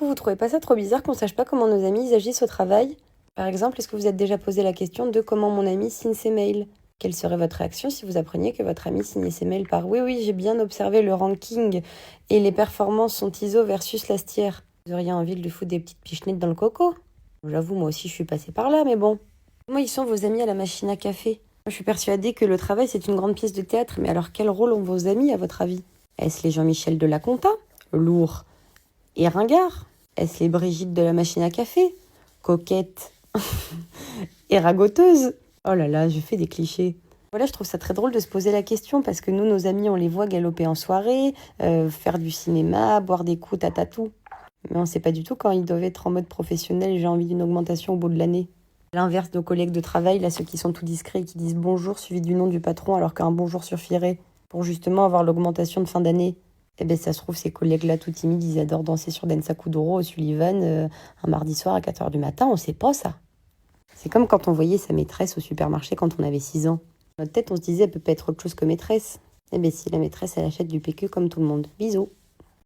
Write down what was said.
coup, vous trouvez pas ça trop bizarre qu'on sache pas comment nos amis ils agissent au travail? Par exemple, est-ce que vous êtes déjà posé la question de comment mon ami signe ses mails? Quelle serait votre réaction si vous appreniez que votre ami signait ses mails par «Oui, oui, j'ai bien observé le ranking et les performances sont ISO versus Lastière». Vous auriez envie de lui foutre des petites pichenettes dans le coco? J'avoue, moi aussi, je suis passée par là, mais bon. Comment ils sont vos amis à la machine à café? Moi, je suis persuadée que le travail, c'est une grande pièce de théâtre, mais alors quel rôle ont vos amis, à votre avis? Est-ce les Jean-Michel de la compta? Lourd et ringard? Est-ce les Brigitte de la machine à café? Coquette et ragoteuse? Oh là là, je fais des clichés. Voilà, je trouve ça très drôle de se poser la question parce que nous, nos amis, on les voit galoper en soirée, faire du cinéma, boire des coups, tatatou. Mais on ne sait pas du tout quand ils doivent être en mode professionnel, j'ai envie d'une augmentation au bout de l'année. À l'inverse de nos collègues de travail, là, ceux qui sont tout discrets et qui disent bonjour suivi du nom du patron alors qu'un bonjour suffirait pour justement avoir l'augmentation de fin d'année. Eh bien, ça se trouve, ces collègues-là tout timides, ils adorent danser sur Densa Kuduro au Sullivan un mardi soir à 4h du matin, on sait pas ça. C'est comme quand on voyait sa maîtresse au supermarché quand on avait 6 ans. Dans notre tête, on se disait, elle peut pas être autre chose que maîtresse. Eh bien si, la maîtresse, elle achète du PQ comme tout le monde. Bisous.